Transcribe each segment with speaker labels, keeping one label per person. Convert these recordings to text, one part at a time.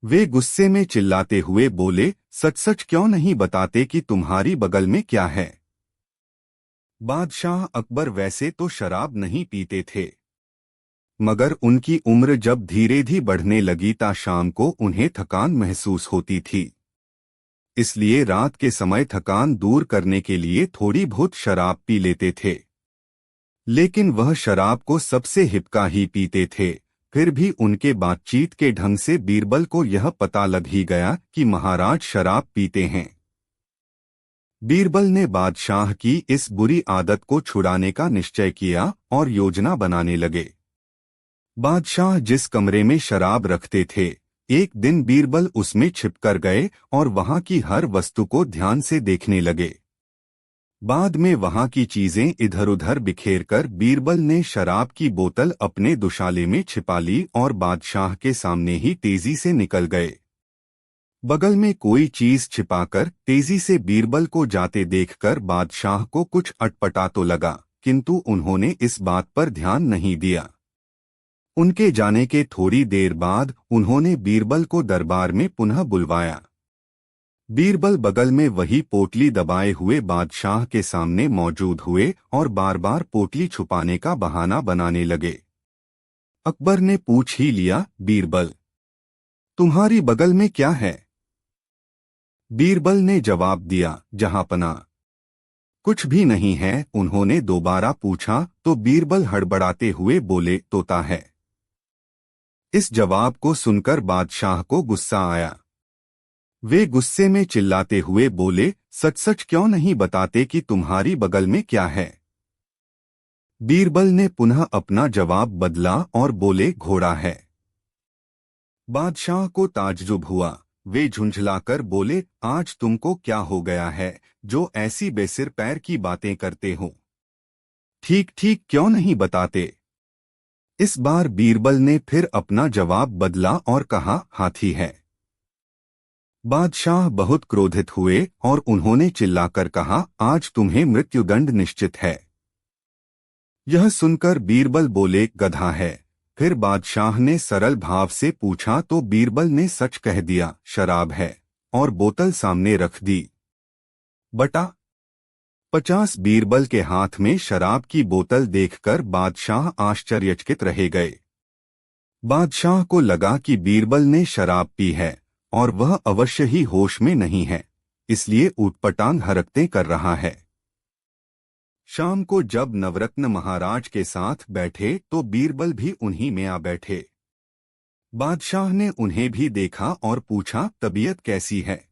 Speaker 1: वे गुस्से में चिल्लाते हुए बोले, सच सच क्यों नहीं बताते कि तुम्हारी बगल में क्या है। बादशाह अकबर वैसे तो शराब नहीं पीते थे, मगर उनकी उम्र जब धीरे धीरे बढ़ने लगी ता शाम को उन्हें थकान महसूस होती थी। इसलिए रात के समय थकान दूर करने के लिए थोड़ी बहुत शराब पी लेते थे। लेकिन वह शराब को सबसे हिपका ही पीते थे। फिर भी उनके बातचीत के ढंग से बीरबल को यह पता लग ही गया कि महाराज शराब पीते हैं। बीरबल ने बादशाह की इस बुरी आदत को छुड़ाने का निश्चय किया और योजना बनाने लगे। बादशाह जिस कमरे में शराब रखते थे, एक दिन बीरबल उसमें छिपकर गए और वहां की हर वस्तु को ध्यान से देखने लगे। बाद में वहां की चीजें इधर उधर बिखेरकर बीरबल ने शराब की बोतल अपने दुशाले में छिपा ली और बादशाह के सामने ही तेजी से निकल गए। बगल में कोई चीज छिपाकर तेजी से बीरबल को जाते देखकर बादशाह को कुछ अटपटा तो लगा, किंतु उन्होंने इस बात पर ध्यान नहीं दिया। उनके जाने के थोड़ी देर बाद उन्होंने बीरबल को दरबार में पुनः बुलवाया। बीरबल बगल में वही पोटली दबाए हुए बादशाह के सामने मौजूद हुए और बार बार पोटली छुपाने का बहाना बनाने लगे। अकबर ने पूछ ही लिया, बीरबल, तुम्हारी बगल में क्या है? बीरबल ने जवाब दिया, जहांपना, कुछ भी नहीं है। उन्होंने दोबारा पूछा तो बीरबल हड़बड़ाते हुए बोले, तोता है। इस जवाब को सुनकर बादशाह को गुस्सा आया। वे गुस्से में चिल्लाते हुए बोले, सच सच क्यों नहीं बताते कि तुम्हारी बगल में क्या है। बीरबल ने पुनः अपना जवाब बदला और बोले, घोड़ा है। बादशाह को ताज्जुब हुआ। वे झुंझलाकर बोले, आज तुमको क्या हो गया है जो ऐसी बेसिर पैर की बातें करते हो? ठीक ठीक क्यों नहीं बताते? इस बार बीरबल ने फिर अपना जवाब बदला और कहा, हाथी है। बादशाह बहुत क्रोधित हुए और उन्होंने चिल्लाकर कहा, आज तुम्हें मृत्युदंड निश्चित है। यह सुनकर बीरबल बोले, गधा है। फिर बादशाह ने सरल भाव से पूछा तो बीरबल ने सच कह दिया, शराब है, और बोतल सामने रख दी। बटा 50 बीरबल के हाथ में शराब की बोतल देखकर बादशाह आश्चर्यचकित रह गए। बादशाह को लगा कि बीरबल ने शराब पी है और वह अवश्य ही होश में नहीं है, इसलिए ऊटपटांग हरकतें कर रहा है। शाम को जब नवरत्न महाराज के साथ बैठे तो बीरबल भी उन्हीं में आ बैठे। बादशाह ने उन्हें भी देखा और पूछा, तबीयत कैसी है?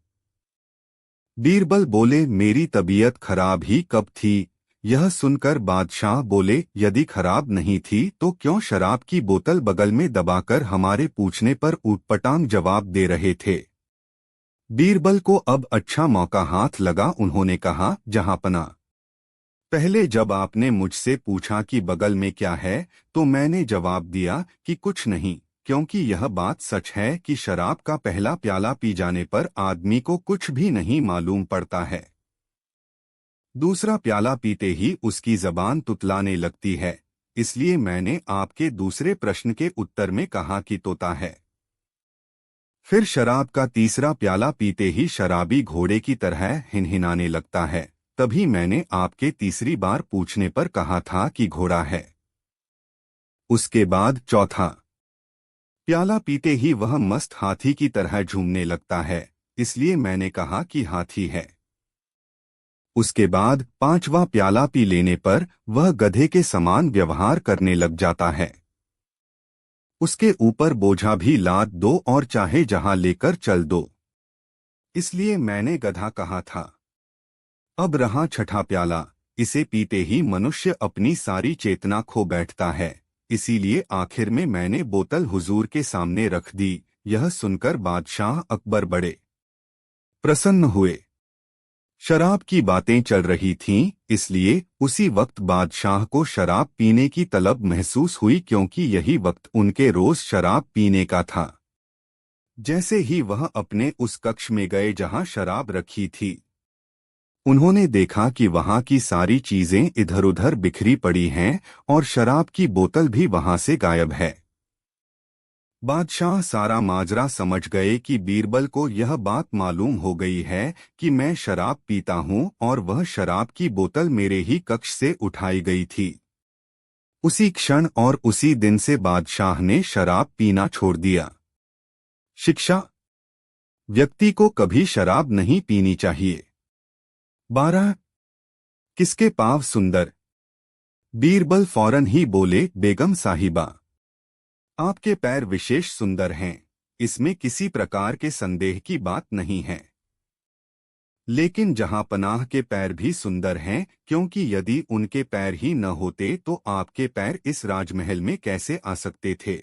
Speaker 1: बीरबल बोले, मेरी तबीयत खराब ही कब थी? यह सुनकर बादशाह बोले, यदि खराब नहीं थी तो क्यों शराब की बोतल बगल में दबाकर हमारे पूछने पर ऊटपटांग जवाब दे रहे थे? बीरबल को अब अच्छा मौका हाथ लगा। उन्होंने कहा, जहांपना, पहले जब आपने मुझसे पूछा कि बगल में क्या है तो मैंने जवाब दिया कि कुछ नहीं, क्योंकि यह बात सच है कि शराब का पहला प्याला पी जाने पर आदमी को कुछ भी नहीं मालूम पड़ता है। दूसरा प्याला पीते ही उसकी जबान तुतलाने लगती है। इसलिए मैंने आपके दूसरे प्रश्न के उत्तर में कहा कि तोता है। फिर शराब का तीसरा प्याला पीते ही शराबी घोड़े की तरह हिनहिनाने लगता है। तभी मैंने आपके तीसरी बार पूछने पर कहा था कि घोड़ा है। उसके बाद चौथा प्याला पीते ही वह मस्त हाथी की तरह झूमने लगता है, इसलिए मैंने कहा कि हाथी है। उसके बाद पांचवा प्याला पी लेने पर वह गधे के समान व्यवहार करने लग जाता है। उसके ऊपर बोझा भी लाद दो और चाहे जहां लेकर चल दो, इसलिए मैंने गधा कहा था। अब रहा छठा प्याला। इसे पीते ही मनुष्य अपनी सारी चेतना खो बैठता है, इसीलिए आखिर में मैंने बोतल हुजूर के सामने रख दी। यह सुनकर बादशाह अकबर बड़े प्रसन्न हुए। शराब की बातें चल रही थीं, इसलिए उसी वक्त बादशाह को शराब पीने की तलब महसूस हुई, क्योंकि यही वक्त उनके रोज शराब पीने का था। जैसे ही वह अपने उस कक्ष में गए जहां शराब रखी थी, उन्होंने देखा कि वहां की सारी चीजें इधर उधर बिखरी पड़ी हैं और शराब की बोतल भी वहां से गायब है। बादशाह सारा माजरा समझ गए कि बीरबल को यह बात मालूम हो गई है कि मैं शराब पीता हूँ और वह शराब की बोतल मेरे ही कक्ष से उठाई गई थी। उसी क्षण और उसी दिन से बादशाह ने शराब पीना छोड़ दिया। शिक्षा: व्यक्ति को कभी शराब नहीं पीनी चाहिए। 12. किसके पाँव सुंदर? बीरबल फौरन ही बोले, बेगम साहिबा, आपके पैर विशेष सुंदर हैं, इसमें किसी प्रकार के संदेह की बात नहीं है। लेकिन जहांपनाह के पैर भी सुंदर हैं, क्योंकि यदि उनके पैर ही न होते तो आपके पैर इस राजमहल में कैसे आ सकते थे।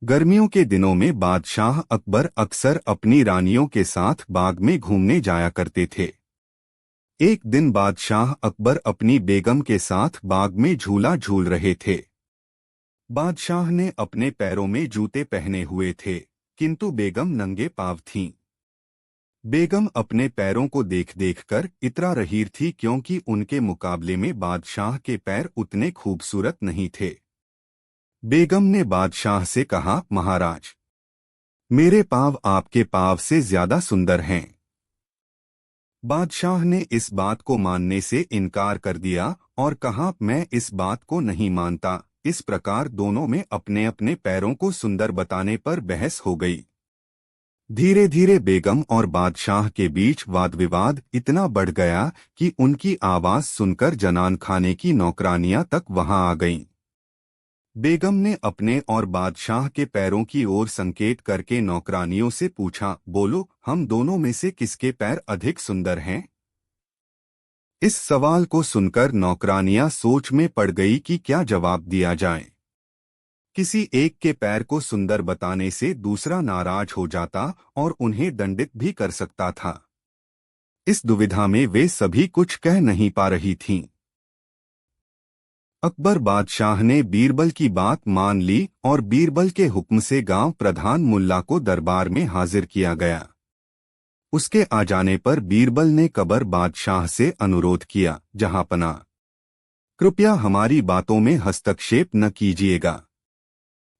Speaker 1: गर्मियों के दिनों में बादशाह अकबर अक्सर अपनी रानियों के साथ बाग में घूमने जाया करते थे। एक दिन बादशाह अकबर अपनी बेगम के साथ बाग में झूला झूल रहे थे। बादशाह ने अपने पैरों में जूते पहने हुए थे, किंतु बेगम नंगे पांव थीं। बेगम अपने पैरों को देख देखकर इतरा रही थी, क्योंकि उनके मुकाबले में बादशाह के पैर उतने खूबसूरत नहीं थे। बेगम ने बादशाह से कहा, महाराज, मेरे पांव आपके पांव से ज्यादा सुंदर हैं। बादशाह ने इस बात को मानने से इनकार कर दिया और कहा, मैं इस बात को नहीं मानता। इस प्रकार दोनों में अपने अपने पैरों को सुंदर बताने पर बहस हो गई। धीरे धीरे बेगम और बादशाह के बीच वाद विवाद इतना बढ़ गया कि उनकी आवाज सुनकर जनान खाने की नौकरानियां तक वहां आ गईं। बेगम ने अपने और बादशाह के पैरों की ओर संकेत करके नौकरानियों से पूछा, बोलो, हम दोनों में से किसके पैर अधिक सुंदर हैं? इस सवाल को सुनकर नौकरानियां सोच में पड़ गई कि क्या जवाब दिया जाए। किसी एक के पैर को सुंदर बताने से दूसरा नाराज हो जाता और उन्हें दंडित भी कर सकता था। इस दुविधा में वे सभी कुछ कह नहीं पा रही थीं। अकबर बादशाह ने बीरबल की बात मान ली और बीरबल के हुक्म से गांव प्रधान मुल्ला को दरबार में हाजिर किया गया। उसके आ जाने पर बीरबल ने कबर बादशाह से अनुरोध किया, जहांपना, कृपया हमारी बातों में हस्तक्षेप न कीजिएगा।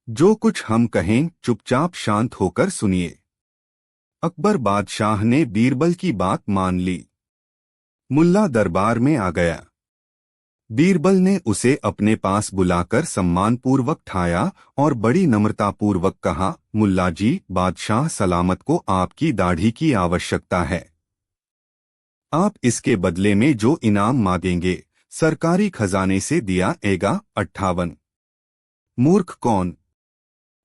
Speaker 1: जो कुछ हम कहें चुपचाप शांत होकर सुनिए। अकबर बादशाह ने बीरबल की बात मान ली। मुल्ला दरबार में आ गया। बीरबल ने उसे अपने पास बुलाकर सम्मानपूर्वक ठाया और बड़ी नम्रतापूर्वक कहा, मुल्ला जी, बादशाह सलामत को आपकी दाढ़ी की आवश्यकता है। आप इसके बदले में जो इनाम मांगेंगे सरकारी खजाने से दिया जाएगा। 58। मूर्ख कौन?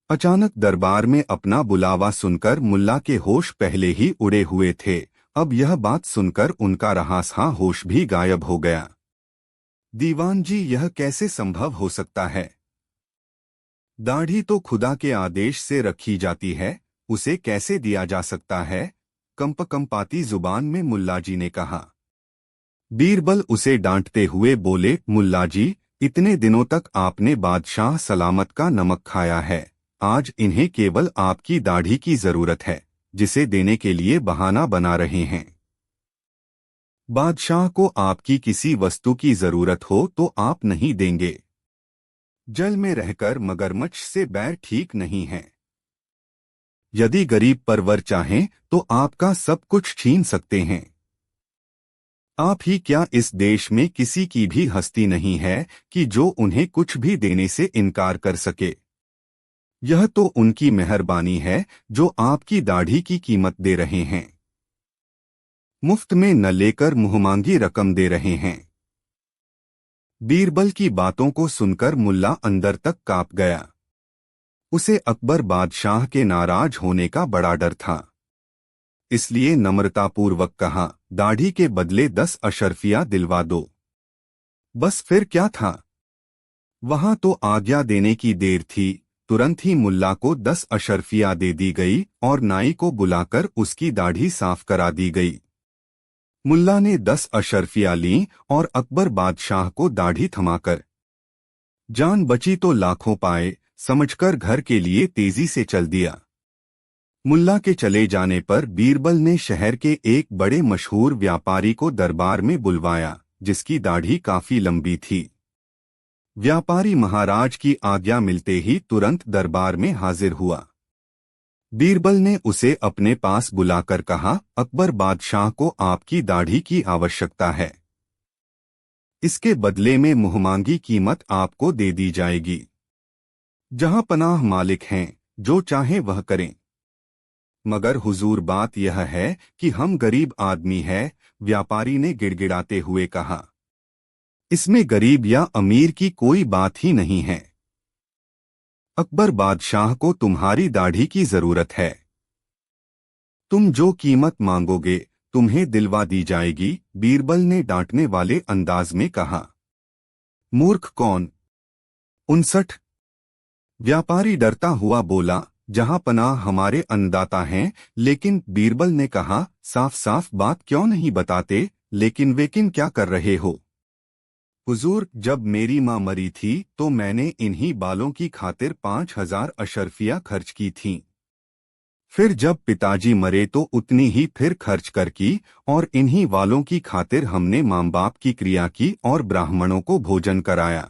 Speaker 1: अचानक दरबार में अपना बुलावा सुनकर मुल्ला के होश पहले ही उड़े हुए थे। अब यह बात सुनकर उनका रहासा होश भी गायब हो गया। दीवान जी, यह कैसे संभव हो सकता है? दाढ़ी तो खुदा के आदेश से रखी जाती है, उसे कैसे दिया जा सकता है? कंपकंपाती जुबान में मुल्ला जी ने कहा। बीरबल उसे डांटते हुए बोले, मुल्ला जी, इतने दिनों तक आपने बादशाह सलामत का नमक खाया है, आज इन्हें केवल आपकी दाढ़ी की जरूरत है, जिसे देने के लिए बहाना बना रहे हैं। बादशाह को आपकी किसी वस्तु की जरूरत हो तो आप नहीं देंगे। जल में रहकर मगरमच्छ से बैर ठीक नहीं है। यदि गरीब परवर चाहें तो आपका सब कुछ छीन सकते हैं। आप ही क्या, इस देश में किसी की भी हस्ती नहीं है कि जो उन्हें कुछ भी देने से इनकार कर सके। यह तो उनकी मेहरबानी है जो आपकी दाढ़ी की कीमत दे रहे हैं, मुफ्त में न लेकर मुंहमांगी रकम दे रहे हैं। बीरबल की बातों को सुनकर मुल्ला अंदर तक कांप गया। उसे अकबर बादशाह के नाराज होने का बड़ा डर था, इसलिए नम्रतापूर्वक कहा, दाढ़ी के बदले 10 अशर्फिया दिलवा दो। बस फिर क्या था, वहां तो आज्ञा देने की देर थी। तुरंत ही मुल्ला को 10 अशर्फिया दे दी गई और नाई को बुलाकर उसकी दाढ़ी साफ करा दी गई। मुल्ला ने 10 अशर्फिया लीं और अकबर बादशाह को दाढ़ी थमाकर, जान बची तो लाखों पाए, समझकर घर के लिए तेजी से चल दिया। मुल्ला के चले जाने पर बीरबल ने शहर के एक बड़े मशहूर व्यापारी को दरबार में बुलवाया, जिसकी दाढ़ी काफी लंबी थी। व्यापारी महाराज की आज्ञा मिलते ही तुरंत दरबार में हाजिर हुआ। बीरबल ने उसे अपने पास बुलाकर कहा, अकबर बादशाह को आपकी दाढ़ी की आवश्यकता है। इसके बदले में मुहमांगी कीमत आपको दे दी जाएगी। जहां पनाह मालिक हैं, जो चाहे वह करें। मगर हुजूर बात यह है कि हम गरीब आदमी हैं, व्यापारी ने गिड़गिड़ाते हुए कहा। इसमें गरीब या अमीर की कोई बात ही नहीं है। अकबर बादशाह को तुम्हारी दाढ़ी की जरूरत है। तुम जो कीमत मांगोगे तुम्हें दिलवा दी जाएगी, बीरबल ने डांटने वाले अंदाज में कहा। मूर्ख कौन? 59। व्यापारी डरता हुआ बोला, जहां पनाह हमारे अन्नदाता हैं। लेकिन बीरबल ने कहा, साफ साफ बात क्यों नहीं बताते? लेकिन क्या कर रहे हो? हुजूर, जब मेरी माँ मरी थी तो मैंने इन्हीं बालों की खातिर 5,000 अशर्फियाँ खर्च की थीं। फिर जब पिताजी मरे तो उतनी ही फिर खर्च कर की, और इन्हीं वालों की खातिर हमने माँ बाप की क्रिया की और ब्राह्मणों को भोजन कराया।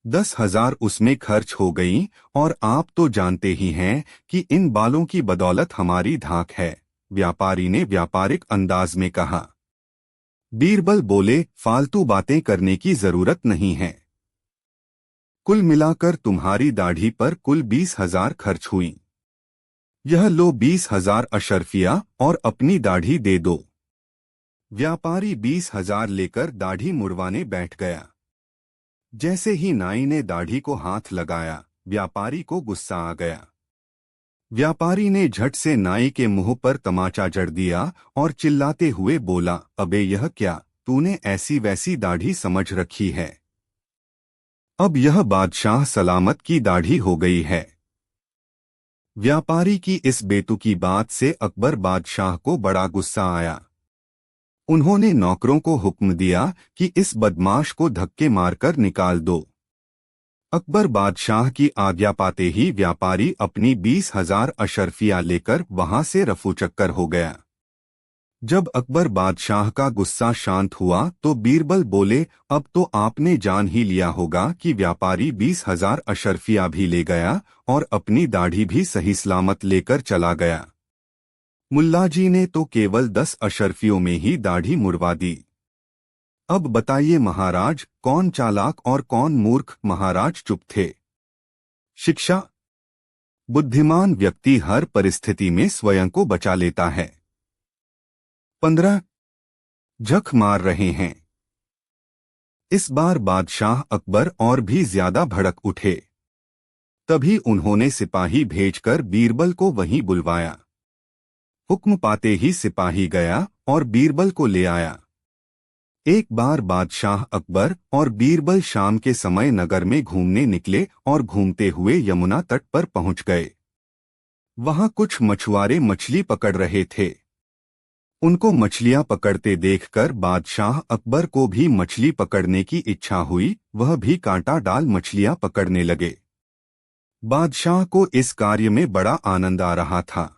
Speaker 1: 10,000 उसमें खर्च हो गईं, और आप तो जानते ही हैं कि इन बालों की बदौलत हमारी धाक है, व्यापारी ने व्यापारिक अंदाज में कहा। बीरबल बोले, फालतू बातें करने की जरूरत नहीं है। कुल मिलाकर तुम्हारी दाढ़ी पर कुल 20,000 खर्च हुई। यह लो 20,000 अशर्फिया और अपनी दाढ़ी दे दो। व्यापारी 20,000 लेकर दाढ़ी मुड़वाने बैठ गया। जैसे ही नाई ने दाढ़ी को हाथ लगाया, व्यापारी को गुस्सा आ गया। व्यापारी ने झट से नाई के मुंह पर तमाचा जड़ दिया और चिल्लाते हुए बोला, अबे यह क्या, तूने ऐसी वैसी दाढ़ी समझ रखी है? अब यह बादशाह सलामत की दाढ़ी हो गई है। व्यापारी की इस बेतुकी बात से अकबर बादशाह को बड़ा गुस्सा आया। उन्होंने नौकरों को हुक्म दिया कि इस बदमाश को धक्के मारकर निकाल दो। अकबर बादशाह की आज्ञा पाते ही व्यापारी अपनी 20,000 अशर्फियाँ लेकर वहां से रफूचक्कर हो गया। जब अकबर बादशाह का गुस्सा शांत हुआ तो बीरबल बोले, अब तो आपने जान ही लिया होगा कि व्यापारी 20,000 अशर्फियाँ भी ले गया और अपनी दाढ़ी भी सही सलामत लेकर चला गया। मुल्ला जी ने तो केवल 10 अशर्फियों में ही दाढ़ी मुड़वा दी। अब बताइए महाराज, कौन चालाक और कौन मूर्ख? महाराज चुप थे। शिक्षा। बुद्धिमान व्यक्ति हर परिस्थिति में स्वयं को बचा लेता है। 15। झक मार रहे हैं। इस बार बादशाह अकबर और भी ज्यादा भड़क उठे। तभी उन्होंने सिपाही भेजकर बीरबल को वहीं बुलवाया। हुक्म पाते ही सिपाही गया और बीरबल को ले आया। एक बार बादशाह अकबर और बीरबल शाम के समय नगर में घूमने निकले और घूमते हुए यमुना तट पर पहुंच गए। वहां कुछ मछुआरे मछली पकड़ रहे थे। उनको मछलियां पकड़ते देखकर बादशाह अकबर को भी मछली पकड़ने की इच्छा हुई। वह भी कांटा डाल मछलियां पकड़ने लगे। बादशाह को इस कार्य में बड़ा आनंद आ रहा था।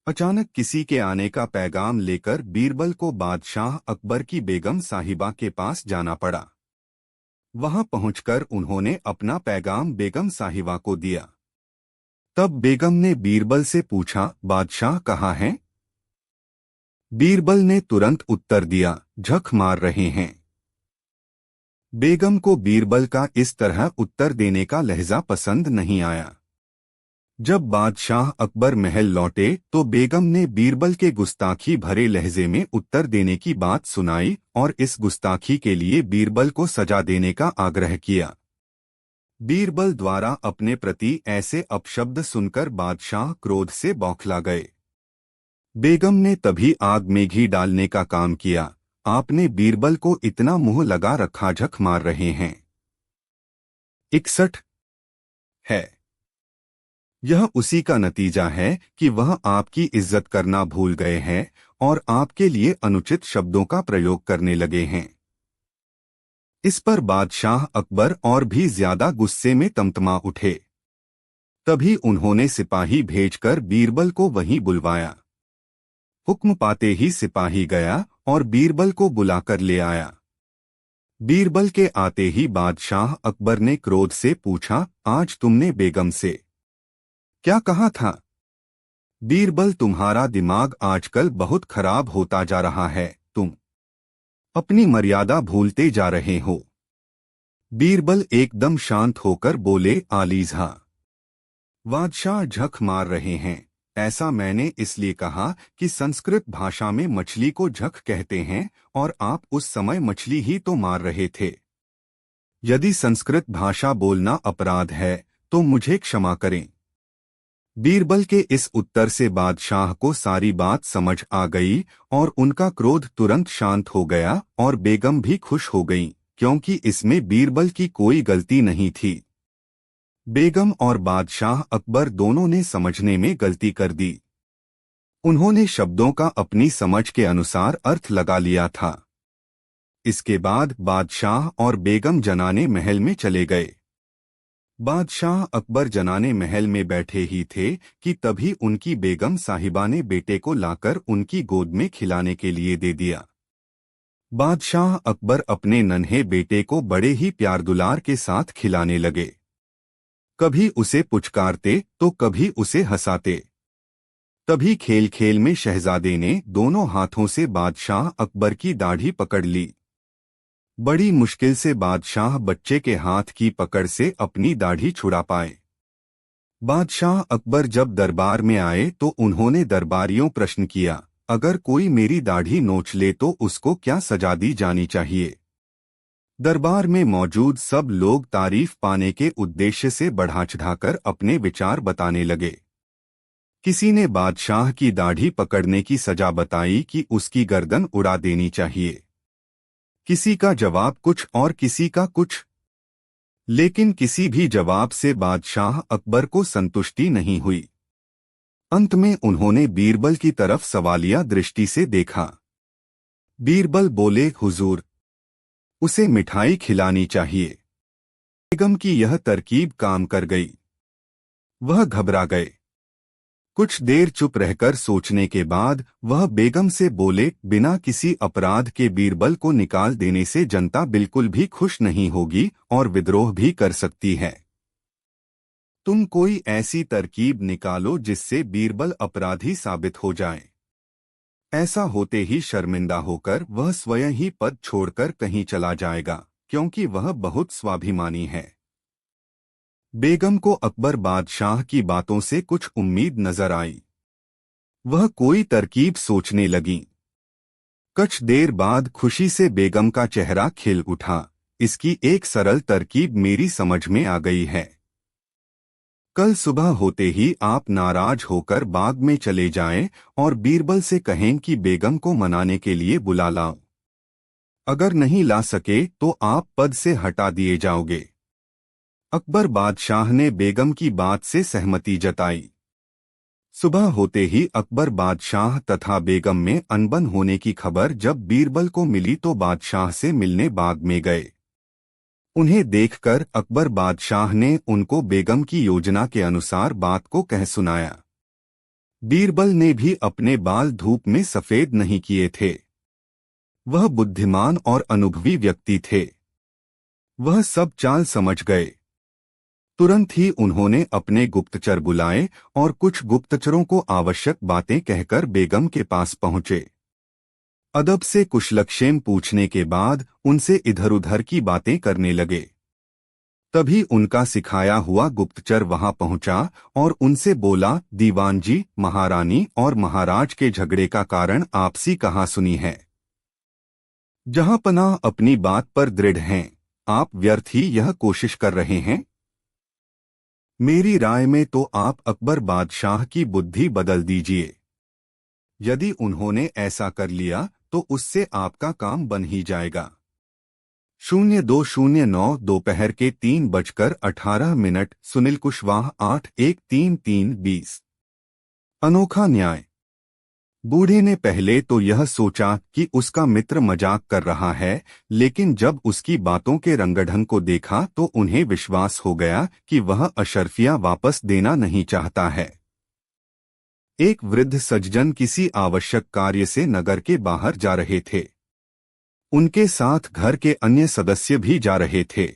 Speaker 1: अचानक किसी के आने का पैगाम लेकर बीरबल को बादशाह अकबर की बेगम साहिबा के पास जाना पड़ा। वहां पहुंचकर उन्होंने अपना पैगाम बेगम साहिबा को दिया। तब बेगम ने बीरबल से पूछा, बादशाह कहाँ हैं? बीरबल ने तुरंत उत्तर दिया, झक मार रहे हैं। बेगम को बीरबल का इस तरह उत्तर देने का लहजा पसंद नहीं आया। जब बादशाह अकबर महल लौटे तो बेगम ने बीरबल के गुस्ताखी भरे लहजे में उत्तर देने की बात सुनाई और इस गुस्ताखी के लिए बीरबल को सजा देने का आग्रह किया। बीरबल द्वारा अपने प्रति ऐसे अपशब्द सुनकर बादशाह क्रोध से बौखला गए। बेगम ने तभी आग में घी डालने का काम किया। आपने बीरबल को इतना मुंह लगा रखा, झक मार रहे हैं। 61 है। यह उसी का नतीजा है कि वह आपकी इज्जत करना भूल गए हैं और आपके लिए अनुचित शब्दों का प्रयोग करने लगे हैं। इस पर बादशाह अकबर और भी ज्यादा गुस्से में तमतमा उठे। तभी उन्होंने सिपाही भेजकर बीरबल को वहीं बुलवाया। हुक्म पाते ही सिपाही गया और बीरबल को बुलाकर ले आया। बीरबल के आते ही बादशाह अकबर ने क्रोध से पूछा, आज तुमने बेगम से क्या कहा था? बीरबल, तुम्हारा दिमाग आजकल बहुत खराब होता जा रहा है, तुम अपनी मर्यादा भूलते जा रहे हो। बीरबल एकदम शांत होकर बोले, आलीज़ा, बादशाह झक मार रहे हैं। ऐसा मैंने इसलिए कहा कि संस्कृत भाषा में मछली को झक कहते हैं और आप उस समय मछली ही तो मार रहे थे। यदि संस्कृत भाषा बोलना अपराध है तो मुझे क्षमा करें। बीरबल के इस उत्तर से बादशाह को सारी बात समझ आ गई और उनका क्रोध तुरंत शांत हो गया और बेगम भी खुश हो गईं, क्योंकि इसमें बीरबल की कोई गलती नहीं थी। बेगम और बादशाह अकबर दोनों ने समझने में गलती कर दी। उन्होंने शब्दों का अपनी समझ के अनुसार अर्थ लगा लिया था। इसके बाद बादशाह और बेगम जनाने महल में चले गए। बादशाह अकबर जनाने महल में बैठे ही थे कि तभी उनकी बेगम साहिबा ने बेटे को लाकर उनकी गोद में खिलाने के लिए दे दिया। बादशाह अकबर अपने नन्हे बेटे को बड़े ही प्यार दुलार के साथ खिलाने लगे। कभी उसे पुचकारते तो कभी उसे हंसाते। तभी खेल खेल में शहजादे ने दोनों हाथों से बादशाह अकबर की दाढ़ी पकड़ ली। बड़ी मुश्किल से बादशाह बच्चे के हाथ की पकड़ से अपनी दाढ़ी छुड़ा पाए। बादशाह अकबर जब दरबार में आए तो उन्होंने दरबारियों प्रश्न किया, अगर कोई मेरी दाढ़ी नोच ले तो उसको क्या सजा दी जानी चाहिए? दरबार में मौजूद सब लोग तारीफ पाने के उद्देश्य से बढ़ा चढ़ाकर अपने विचार बताने लगे। किसी ने बादशाह की दाढ़ी पकड़ने की सजा बताई कि उसकी गर्दन उड़ा देनी चाहिए। किसी का जवाब कुछ और किसी का कुछ, लेकिन किसी भी जवाब से बादशाह अकबर को संतुष्टि नहीं हुई। अंत में उन्होंने बीरबल की तरफ सवालिया दृष्टि से देखा। बीरबल बोले, हुजूर, उसे मिठाई खिलानी चाहिए। बेगम की यह तरकीब काम कर गई। वह घबरा गए। कुछ देर चुप रहकर सोचने के बाद वह बेगम से बोले, बिना किसी अपराध के बीरबल को निकाल देने से जनता बिल्कुल भी खुश नहीं होगी और विद्रोह भी कर सकती है। तुम कोई ऐसी तरकीब निकालो जिससे बीरबल अपराधी साबित हो जाए। ऐसा होते ही शर्मिंदा होकर वह स्वयं ही पद छोड़कर कहीं चला जाएगा, क्योंकि वह बहुत स्वाभिमानी है। बेगम को अकबर बादशाह की बातों से कुछ उम्मीद नजर आई। वह कोई तरकीब सोचने लगीं। कुछ देर बाद खुशी से बेगम का चेहरा खिल उठा। इसकी एक सरल तरकीब मेरी समझ में आ गई है। कल सुबह होते ही आप नाराज होकर बाग में चले जाएं और बीरबल से कहें कि बेगम को मनाने के लिए बुला लाओ। अगर नहीं ला सके तो आप पद से हटा दिए जाओगे। अकबर बादशाह ने बेगम की बात से सहमति जताई। सुबह होते ही अकबर बादशाह तथा बेगम में अनबन होने की खबर जब बीरबल को मिली तो बादशाह से मिलने बाग में गए। उन्हें देखकर अकबर बादशाह ने उनको बेगम की योजना के अनुसार बात को कह सुनाया। बीरबल ने भी अपने बाल धूप में सफेद नहीं किए थे। वह बुद्धिमान और अनुभवी व्यक्ति थे। वह सब चाल समझ गए। तुरंत ही उन्होंने अपने गुप्तचर बुलाए और कुछ गुप्तचरों को आवश्यक बातें कहकर बेगम के पास पहुंचे। अदब से कुशलक्षेम पूछने के बाद उनसे इधर उधर की बातें करने लगे। तभी उनका सिखाया हुआ गुप्तचर वहां पहुंचा और उनसे बोला, दीवान जी, महारानी और महाराज के झगड़े का कारण आपसी कहासुनी है। जहांपनाह अपनी बात पर दृढ़ हैं, आप व्यर्थ ही यह कोशिश कर रहे हैं। मेरी राय में तो आप अकबर बादशाह की बुद्धि बदल दीजिए। यदि उन्होंने ऐसा कर लिया तो उससे आपका काम बन ही जाएगा। 0209 दोपहर के 3:18। सुनील कुशवाहा 813320। अनोखा न्याय। बूढ़े ने पहले तो यह सोचा कि उसका मित्र मजाक कर रहा है, लेकिन जब उसकी बातों के रंगढंग को देखा तो उन्हें विश्वास हो गया कि वह अशर्फियां वापस देना नहीं चाहता है। एक वृद्ध सज्जन किसी आवश्यक कार्य से नगर के बाहर जा रहे थे। उनके साथ घर के अन्य सदस्य भी जा रहे थे।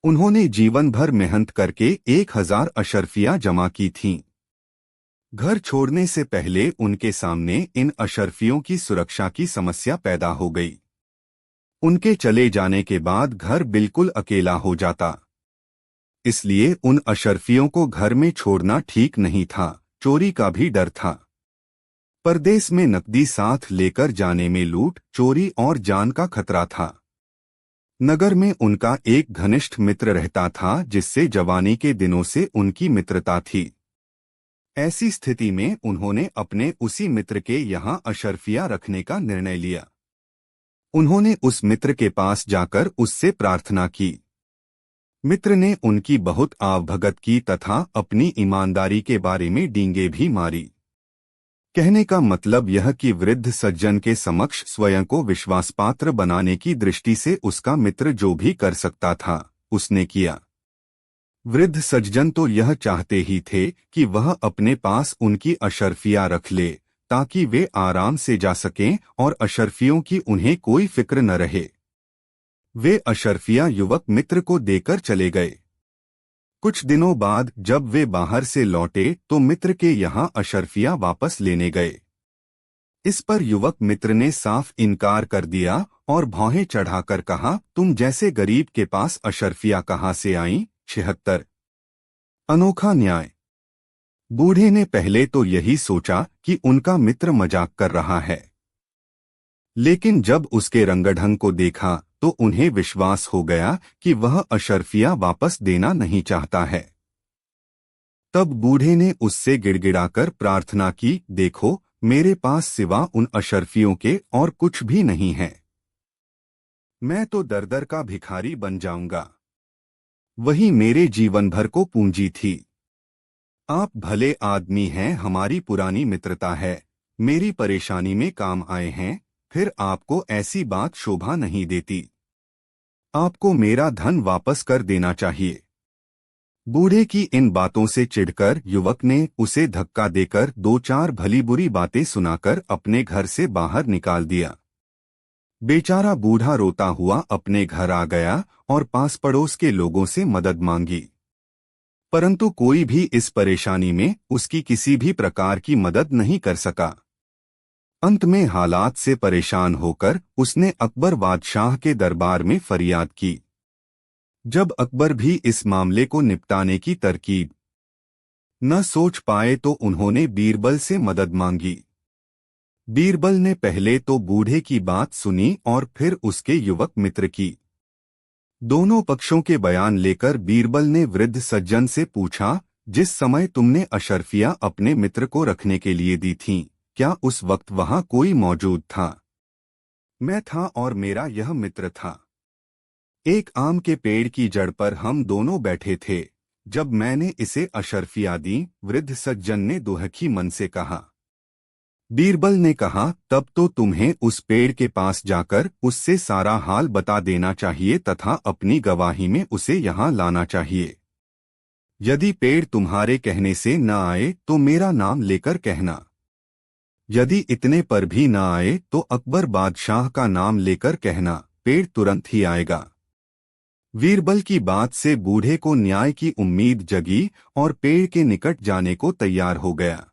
Speaker 1: उन्होंने जीवन भर मेहनत करके 1000 अशर्फियां जमा की थीं। घर छोड़ने से पहले उनके सामने इन अशर्फियों की सुरक्षा की समस्या पैदा हो गई। उनके चले जाने के बाद घर बिल्कुल अकेला हो जाता, इसलिए उन अशर्फियों को घर में छोड़ना ठीक नहीं था। चोरी का भी डर था। परदेश में नकदी साथ लेकर जाने में लूट, चोरी और जान का खतरा था। नगर में उनका एक घनिष्ठ मित्र रहता था जिससे जवानी के दिनों से उनकी मित्रता थी। ऐसी स्थिति में उन्होंने अपने उसी मित्र के यहाँ अशर्फियां रखने का निर्णय लिया। उन्होंने उस मित्र के पास जाकर उससे प्रार्थना की। मित्र ने उनकी बहुत आवभगत की तथा अपनी ईमानदारी के बारे में डींगे भी मारी। कहने का मतलब यह कि वृद्ध सज्जन के समक्ष स्वयं को विश्वासपात्र बनाने की दृष्टि से उसका मित्र जो भी कर सकता था उसने किया। वृद्ध सज्जन तो यह चाहते ही थे कि वह अपने पास उनकी अशर्फियां रख ले ताकि वे आराम से जा सकें और अशर्फियों की उन्हें कोई फिक्र न रहे। वे अशर्फियां युवक मित्र को देकर चले गए। कुछ दिनों बाद जब वे बाहर से लौटे तो मित्र के यहाँ अशर्फियां वापस लेने गए। इस पर युवक मित्र ने साफ इनकार कर दिया और भौहें चढ़ाकर कहा, तुम जैसे गरीब के पास अशर्फियां कहाँ से आईं? 76। अनोखा न्याय। बूढ़े ने पहले तो यही सोचा कि उनका मित्र मजाक कर रहा है, लेकिन जब उसके रंगढंग को देखा तो उन्हें विश्वास हो गया कि वह अशर्फियां वापस देना नहीं चाहता है। तब बूढ़े ने उससे गिड़गिड़ाकर प्रार्थना की, देखो मेरे पास सिवा उन अशर्फियों के और कुछ भी नहीं है। मैं तो दर-दर का भिखारी बन जाऊंगा। वही मेरे जीवन भर को पूंजी थी। आप भले आदमी हैं, हमारी पुरानी मित्रता है, मेरी परेशानी में काम आए हैं, फिर आपको ऐसी बात शोभा नहीं देती। आपको मेरा धन वापस कर देना चाहिए। बूढ़े की इन बातों से चिढ़कर युवक ने उसे धक्का देकर 2-4 भली बुरी बातें सुनाकर अपने घर से बाहर निकाल दिया। बेचारा बूढ़ा रोता हुआ अपने घर आ गया और पास पड़ोस के लोगों से मदद मांगी, परंतु कोई भी इस परेशानी में उसकी किसी भी प्रकार की मदद नहीं कर सका। अंत में हालात से परेशान होकर उसने अकबर बादशाह के दरबार में फरियाद की। जब अकबर भी इस मामले को निपटाने की तरकीब न सोच पाए तो उन्होंने बीरबल से मदद मांगी। बीरबल ने पहले तो बूढ़े की बात सुनी और फिर उसके युवक मित्र की। दोनों पक्षों के बयान लेकर बीरबल ने वृद्ध सज्जन से पूछा, जिस समय तुमने अशर्फियां अपने मित्र को रखने के लिए दी थीं, क्या उस वक्त वहां कोई मौजूद था? मैं था और मेरा यह मित्र था। एक आम के पेड़ की जड़ पर हम दोनों बैठे थे। जब मैंने इसे अशर्फियां दी, वृद्ध सज्जन ने दुहखी मन से कहा। बीरबल ने कहा, तब तो तुम्हें उस पेड़ के पास जाकर उससे सारा हाल बता देना चाहिए तथा अपनी गवाही में उसे यहाँ लाना चाहिए। यदि पेड़ तुम्हारे कहने से न आए तो मेरा नाम लेकर कहना। यदि इतने पर भी न आए तो अकबर बादशाह का नाम लेकर कहना, पेड़ तुरंत ही आएगा। बीरबल की बात से बूढ़े को न्याय की उम्मीद जगी और पेड़ के निकट जाने को तैयार हो गया।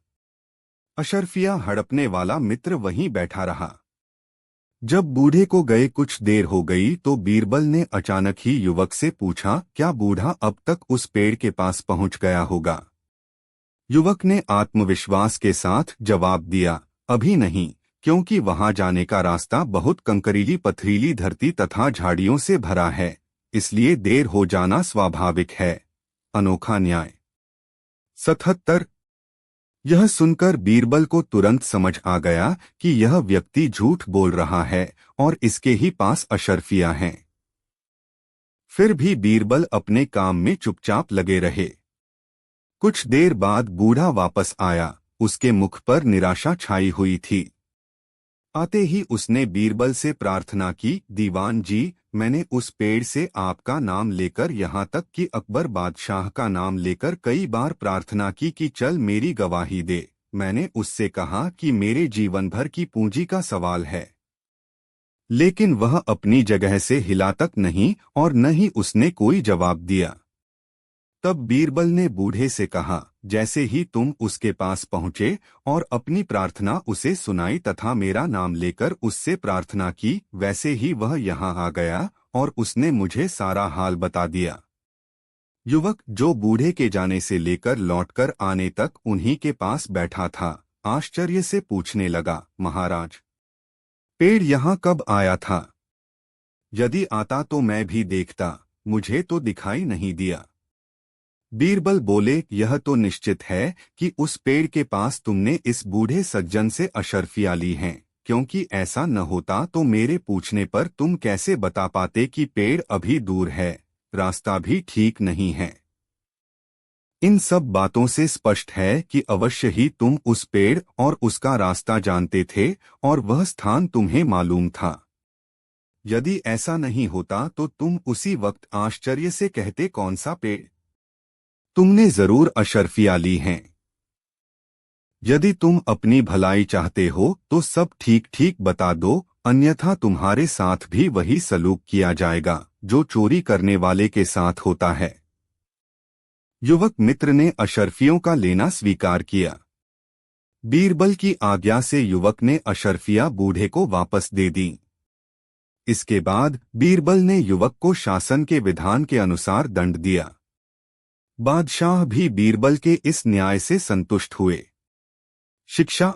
Speaker 1: अशर्फियां हड़पने वाला मित्र वहीं बैठा रहा। जब बूढ़े को गए कुछ देर हो गई तो बीरबल ने अचानक ही युवक से पूछा, क्या बूढ़ा अब तक उस पेड़ के पास पहुंच गया होगा? युवक ने आत्मविश्वास के साथ जवाब दिया, अभी नहीं, क्योंकि वहां जाने का रास्ता बहुत कंकरीली पथरीली धरती तथा झाड़ियों से भरा है, इसलिए देर हो जाना स्वाभाविक है। अनोखा न्याय। 77। यह सुनकर बीरबल को तुरंत समझ आ गया कि यह व्यक्ति झूठ बोल रहा है और इसके ही पास अशर्फियां हैं। फिर भी बीरबल अपने काम में चुपचाप लगे रहे। कुछ देर बाद बूढ़ा वापस आया। उसके मुख पर निराशा छाई हुई थी। आते ही उसने बीरबल से प्रार्थना की, दीवान जी, मैंने उस पेड़ से आपका नाम लेकर यहाँ तक कि अकबर बादशाह का नाम लेकर कई बार प्रार्थना की कि चल मेरी गवाही दे। मैंने उससे कहा कि मेरे जीवन भर की पूंजी का सवाल है। लेकिन वह अपनी जगह से हिला तक नहीं और न ही उसने कोई जवाब दिया। तब बीरबल ने बूढ़े से कहा, जैसे ही तुम उसके पास पहुंचे और अपनी प्रार्थना उसे सुनाई तथा मेरा नाम लेकर उससे प्रार्थना की, वैसे ही वह यहाँ आ गया और उसने मुझे सारा हाल बता दिया। युवक, जो बूढ़े के जाने से लेकर लौटकर आने तक उन्हीं के पास बैठा था, आश्चर्य से पूछने लगा, महाराज, पेड़ यहाँ कब आया था? यदि आता तो मैं भी देखता, मुझे तो दिखाई नहीं दिया। बीरबल बोले, यह तो निश्चित है कि उस पेड़ के पास तुमने इस बूढ़े सज्जन से अशर्फियाँ ली हैं, क्योंकि ऐसा न होता तो मेरे पूछने पर तुम कैसे बता पाते कि पेड़ अभी दूर है, रास्ता भी ठीक नहीं है। इन सब बातों से स्पष्ट है कि अवश्य ही तुम उस पेड़ और उसका रास्ता जानते थे और वह स्थान तुम्हें मालूम था। यदि ऐसा नहीं होता तो तुम उसी वक्त आश्चर्य से कहते, कौन सा पेड़? तुमने जरूर अशर्फियाँ ली हैं। यदि तुम अपनी भलाई चाहते हो तो सब ठीक ठीक बता दो, अन्यथा तुम्हारे साथ भी वही सलूक किया जाएगा जो चोरी करने वाले के साथ होता है। युवक मित्र ने अशर्फियों का लेना स्वीकार किया। बीरबल की आज्ञा से युवक ने अशर्फियाँ बूढ़े को वापस दे दी। इसके बाद बीरबल ने युवक को शासन के विधान के अनुसार दंड दिया। बादशाह भी बीरबल के इस न्याय से संतुष्ट हुए। शिक्षा: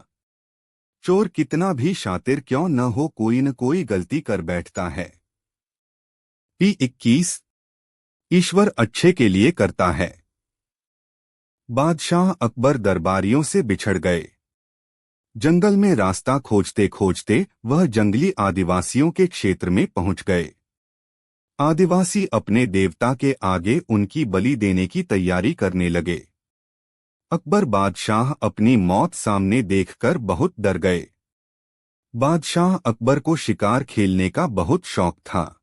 Speaker 1: चोर कितना भी शातिर क्यों न हो, कोई न कोई गलती कर बैठता है। P21 ईश्वर अच्छे के लिए करता है। बादशाह अकबर दरबारियों से बिछड़ गए। जंगल में रास्ता खोजते खोजते वह जंगली आदिवासियों के क्षेत्र में पहुंच गए। आदिवासी अपने देवता के आगे उनकी बलि देने की तैयारी करने लगे। अकबर बादशाह अपनी मौत सामने देखकर बहुत डर गए। बादशाह अकबर को शिकार खेलने का बहुत शौक था।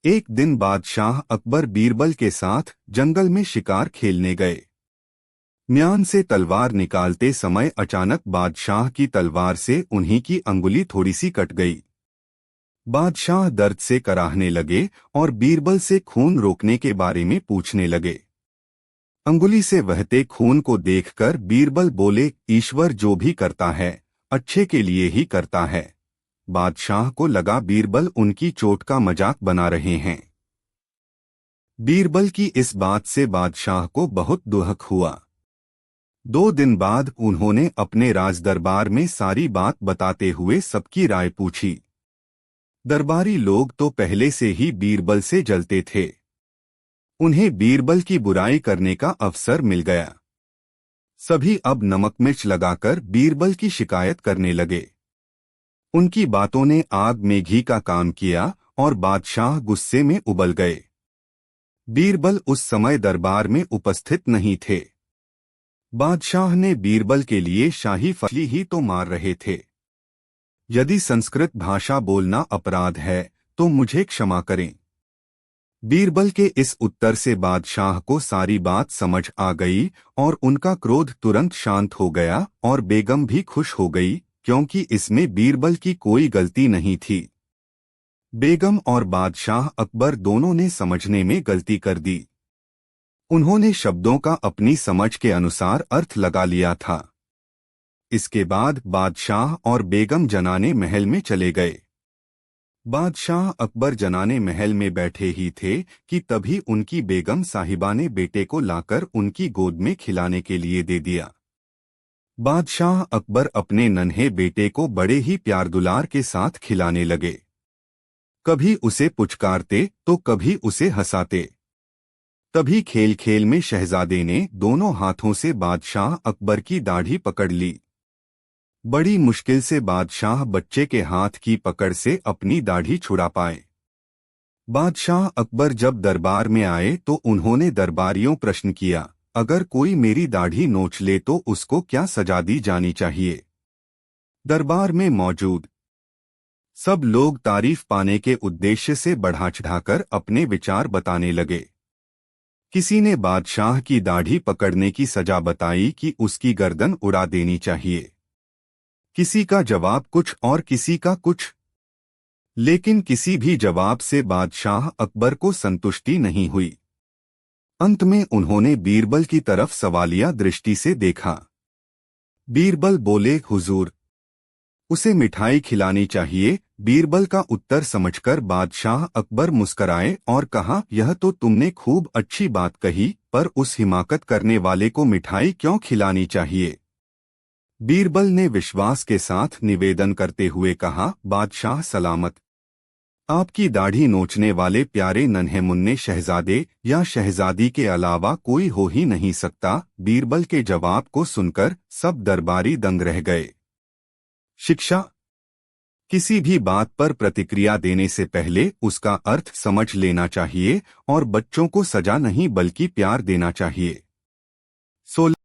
Speaker 1: एक दिन बादशाह अकबर बीरबल के साथ जंगल में शिकार खेलने गए। म्यान से तलवार निकालते समय अचानक बादशाह की तलवार से उन्हीं की अंगुली थोड़ी सी कट गई। बादशाह दर्द से कराहने लगे और बीरबल से खून रोकने के बारे में पूछने लगे। अंगुली से बहते खून को देखकर बीरबल बोले, ईश्वर जो भी करता है अच्छे के लिए ही करता है। बादशाह को लगा बीरबल उनकी चोट का मजाक बना रहे हैं। बीरबल की इस बात से बादशाह को बहुत दुख हुआ। 2 दिन बाद उन्होंने अपने राजदरबार में सारी बात बताते हुए सबकी राय पूछी। दरबारी लोग तो पहले से ही बीरबल से जलते थे। उन्हें बीरबल की बुराई करने का अवसर मिल गया। सभी अब नमक मिर्च लगाकर बीरबल की शिकायत करने लगे। उनकी बातों ने आग में घी का काम किया और बादशाह गुस्से में उबल गए। बीरबल उस समय दरबार में उपस्थित नहीं थे। बादशाह ने बीरबल के लिए शाही फली ही तो मार रहे थे। यदि संस्कृत भाषा बोलना अपराध है तो मुझे क्षमा करें। बीरबल के इस उत्तर से बादशाह को सारी बात समझ आ गई और उनका क्रोध तुरंत शांत हो गया और बेगम भी खुश हो गई, क्योंकि इसमें बीरबल की कोई गलती नहीं थी। बेगम और बादशाह अकबर दोनों ने समझने में गलती कर दी। उन्होंने शब्दों का अपनी समझ के अनुसार अर्थ लगा लिया था। इसके बाद बादशाह और बेगम जनाने महल में चले गए। बादशाह अकबर जनाने महल में बैठे ही थे कि तभी उनकी बेगम साहिबा ने बेटे को लाकर उनकी गोद में खिलाने के लिए दे दिया। बादशाह अकबर अपने नन्हे बेटे को बड़े ही प्यार दुलार के साथ खिलाने लगे। कभी उसे पुचकारते तो कभी उसे हंसाते। तभी खेल खेल में शहजादे ने दोनों हाथों से बादशाह अकबर की दाढ़ी पकड़ ली। बड़ी मुश्किल से बादशाह बच्चे के हाथ की पकड़ से अपनी दाढ़ी छुड़ा पाए। बादशाह अकबर जब दरबार में आए तो उन्होंने दरबारियों प्रश्न किया, अगर कोई मेरी दाढ़ी नोच ले तो उसको क्या सजा दी जानी चाहिए? दरबार में मौजूद सब लोग तारीफ पाने के उद्देश्य से बढ़ा चढ़ाकर अपने विचार बताने लगे। किसी ने बादशाह की दाढ़ी पकड़ने की सजा बताई कि उसकी गर्दन उड़ा देनी चाहिए। किसी का जवाब कुछ और किसी का कुछ। लेकिन किसी भी जवाब से बादशाह अकबर को संतुष्टि नहीं हुई। अंत में उन्होंने बीरबल की तरफ सवालिया दृष्टि से देखा। बीरबल बोले, हुजूर, उसे मिठाई खिलानी चाहिए। बीरबल का उत्तर समझकर बादशाह अकबर मुस्कराए और कहा, यह तो तुमने खूब अच्छी बात कही, पर उस हिमाकत करने वाले को मिठाई क्यों खिलानी चाहिए? बीरबल ने विश्वास के साथ निवेदन करते हुए कहा, बादशाह सलामत। आपकी दाढ़ी नोचने वाले प्यारे नन्हे मुन्ने शहजादे या शहजादी के अलावा कोई हो ही नहीं सकता। बीरबल के जवाब को सुनकर सब दरबारी दंग रह गए। शिक्षा: किसी भी बात पर प्रतिक्रिया देने से पहले उसका अर्थ समझ लेना चाहिए और बच्चों को सजा नहीं बल्कि प्यार देना चाहिए। 16